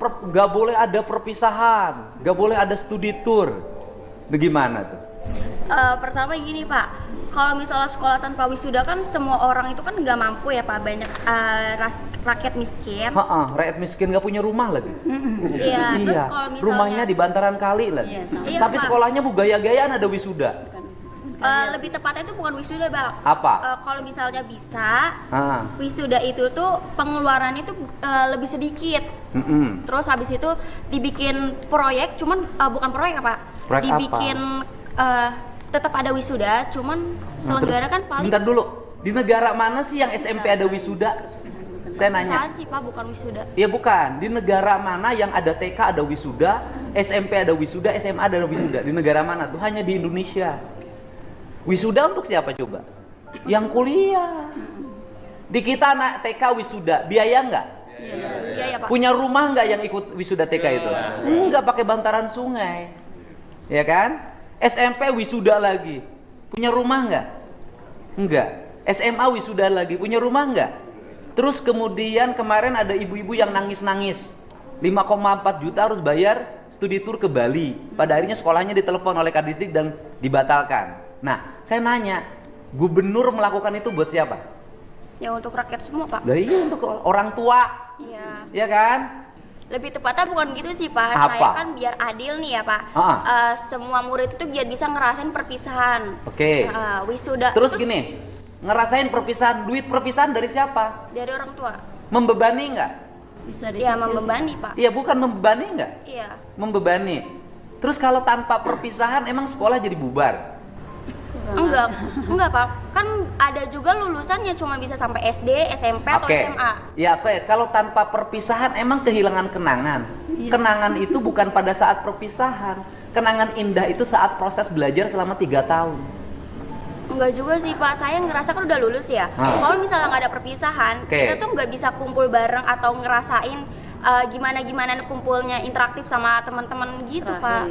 nggak boleh ada perpisahan, nggak boleh ada studi tour. Bagaimana tuh? Pertama gini Pak, kalau misalnya sekolah tanpa wisuda kan semua orang itu kan nggak mampu ya Pak, banyak rakyat miskin. Rakyat miskin nggak punya rumah lagi. Iya. Terus kalau misalnya rumahnya di bantaran kali lagi. Iya, tapi Pak. sekolahnya gaya-gayaan ada wisuda. Lebih tepatnya itu bukan wisuda Bang. Apa? Kalau misalnya bisa, wisuda itu tuh pengeluarannya tuh lebih sedikit. Terus habis itu dibikin proyek, cuman bukan proyek apa? Proyek dibikin tetap ada wisuda, cuman selenggara kan paling. Bentar dulu, di negara mana sih yang SMP ada wisuda? Saya nanya. Perpisahan sih Pak, bukan wisuda. Iya bukan, di negara mana yang ada TK ada wisuda, SMP ada wisuda, SMA ada wisuda? Di negara mana tuh? Hanya di Indonesia. Wisuda untuk siapa coba? Yang kuliah. Di kita anak TK wisuda, biaya nggak? Iya Pak. Punya rumah nggak yang ikut wisuda TK itu? Nggak, pakai bantaran sungai. Ya kan? SMP wisuda lagi. Punya rumah nggak? Enggak. SMA wisuda lagi. Punya rumah nggak? Terus kemudian kemarin ada ibu-ibu yang nangis-nangis. 5,4 juta harus bayar studi tour ke Bali. Pada akhirnya sekolahnya ditelepon oleh Kadisdik dan dibatalkan. Nah, saya nanya, gubernur melakukan itu buat siapa? Ya untuk rakyat semua Pak. Nah, iya, untuk orang tua. Iya. Iya kan? Lebih tepatnya bukan gitu sih Pak. Apa? Saya kan biar adil nih ya Pak. Semua murid itu biar bisa ngerasain perpisahan. Oke. Wisuda. Terus gini, ngerasain perpisahan, duit perpisahan dari siapa? Dari orang tua. Membebani nggak? Bisa Iya membebani Pak. Iya, bukan membebani nggak? Iya. Membebani. Terus kalau tanpa perpisahan emang sekolah jadi bubar? Enggak Pak. Kan ada juga lulusannya cuma bisa sampai SD, SMP atau SMA. Ya, oke. Kalau tanpa perpisahan emang kehilangan kenangan. Kenangan itu bukan pada saat perpisahan. Kenangan indah itu saat proses belajar selama 3 tahun. Enggak juga sih Pak, saya ngerasa kan udah lulus ya. Kalau misalnya nggak ada perpisahan, kita tuh nggak bisa kumpul bareng atau ngerasain gimana kumpulnya interaktif sama teman-teman gitu Pak.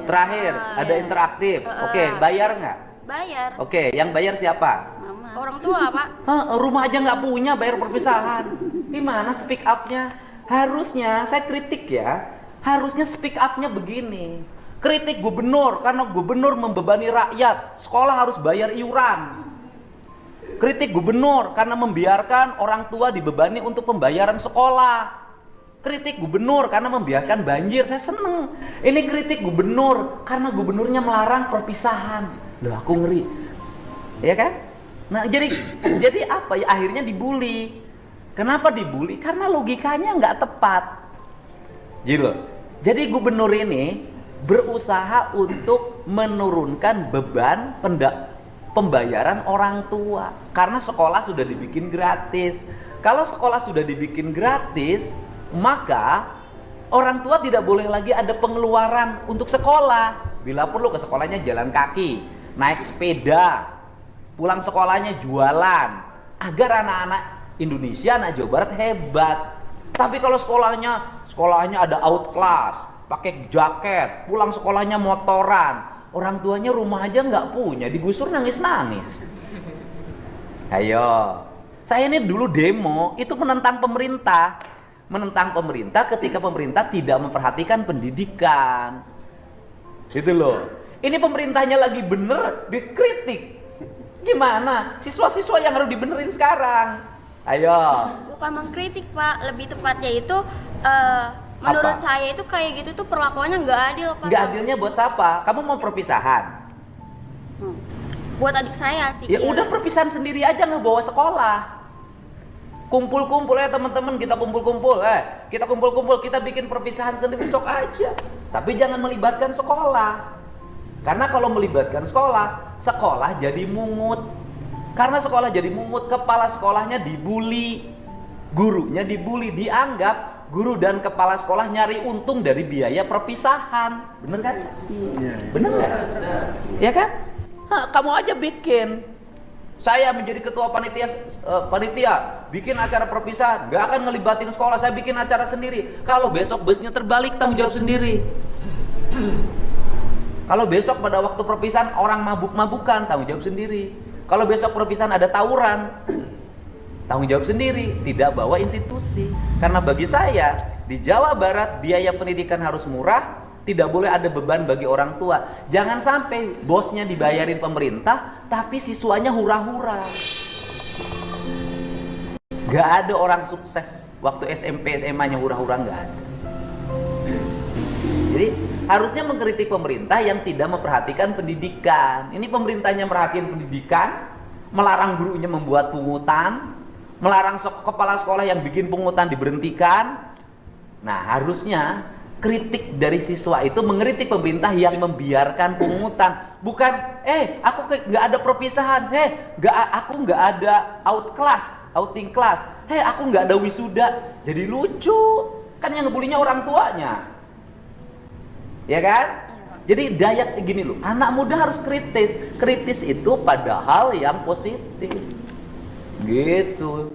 Terakhir ada interaktif. Oke, bayar nggak? Bayar. Oke, yang bayar siapa? Mama. Orang tua Pak. Rumah aja nggak punya, bayar perpisahan. Gimana speak up-nya? Harusnya, saya kritik ya, harusnya speak up-nya begini. Kritik gubernur, karena gubernur membebani rakyat, sekolah harus bayar iuran. Kritik gubernur, karena membiarkan orang tua dibebani untuk pembayaran sekolah. Kritik gubernur, karena membiarkan banjir, saya seneng. Ini kritik gubernur, karena gubernurnya melarang perpisahan. Loh, aku ngeri. Ya kan? Nah, jadi apa ya? Akhirnya dibully. Kenapa dibully? Karena logikanya nggak tepat. Gitu. Jadi gubernur ini berusaha untuk menurunkan beban pembayaran orang tua. Karena sekolah sudah dibikin gratis. Kalau sekolah sudah dibikin gratis, maka orang tua tidak boleh lagi ada pengeluaran untuk sekolah. Bila perlu ke sekolahnya jalan kaki, naik sepeda, pulang sekolahnya jualan, agar anak-anak Indonesia, anak Jawa Barat hebat. Tapi kalau sekolahnya ada outclass, pakai jaket, pulang sekolahnya motoran, orang tuanya rumah aja nggak punya, digusur nangis-nangis. Ayo, saya ini dulu demo, itu menentang pemerintah ketika pemerintah tidak memperhatikan pendidikan. Gitu loh. Ini pemerintahnya lagi bener, dikritik. Gimana? Siswa-siswa yang harus dibenerin sekarang. Ayo. Bukan mengkritik Pak, lebih tepatnya itu menurut saya itu kayak gitu tuh perlakuannya nggak adil Pak. Nggak adilnya buat siapa? Kamu mau perpisahan? Buat adik saya sih. Ya udah, perpisahan sendiri aja, nggak bawa sekolah. Kumpul-kumpul ya teman-teman, kita kumpul-kumpul. Kita bikin perpisahan sendiri, sok aja. Tapi jangan melibatkan sekolah. Karena kalau melibatkan sekolah jadi mungut. Karena sekolah jadi mungut, kepala sekolahnya dibully, gurunya dibully, dianggap guru dan kepala sekolah nyari untung dari biaya perpisahan. Bener kan? Iya. Bener nggak? Ya kan? Kamu aja bikin. Saya menjadi ketua panitia bikin acara perpisahan, nggak akan ngelibatin sekolah, saya bikin acara sendiri. Kalau besok busnya terbalik, tanggung jawab sendiri. Kalau besok pada waktu perpisahan orang mabuk-mabukan, tanggung jawab sendiri. Kalau besok perpisahan ada tawuran, tanggung jawab sendiri. Tidak bawa institusi. Karena bagi saya, di Jawa Barat biaya pendidikan harus murah, tidak boleh ada beban bagi orang tua. Jangan sampai bosnya dibayarin pemerintah, tapi siswanya hura-hura. Gak ada orang sukses waktu SMP, SMA-nya hura-hura, gak ada. Jadi harusnya mengkritik pemerintah yang tidak memperhatikan pendidikan. Ini pemerintahnya merhatiin pendidikan, melarang gurunya membuat pungutan, melarang kepala sekolah yang bikin pungutan diberhentikan. Nah, harusnya kritik dari siswa itu mengkritik pemerintah yang membiarkan pungutan. Bukan, aku nggak ada perpisahan, aku nggak ada outing class, aku nggak ada wisuda. Jadi lucu, kan yang ngebulinya orang tuanya. Ya kan? Jadi daya gini loh, anak muda harus kritis. Kritis itu pada hal yang positif. Gitu.